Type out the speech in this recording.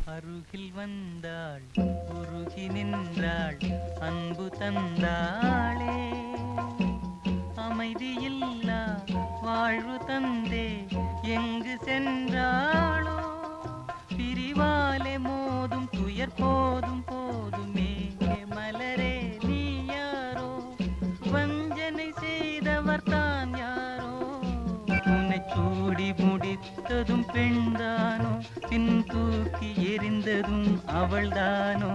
அருகில் வந்தாள் உருகி நின்றாள் அன்பு தந்தாளே அமைதியில்லா வாழ்வு தந்தே எங்கு சென்றாளோ பிரிவாலே மோதும் துயர் போதும் போதுமே மலரே நீ யாரோ வஞ்சனை செய்தவர் தான் யாரோ உன்னை சூடி முடித்ததும் பெண்தானோ பின் தூக்கி எறிந்ததும் அவள்தானோ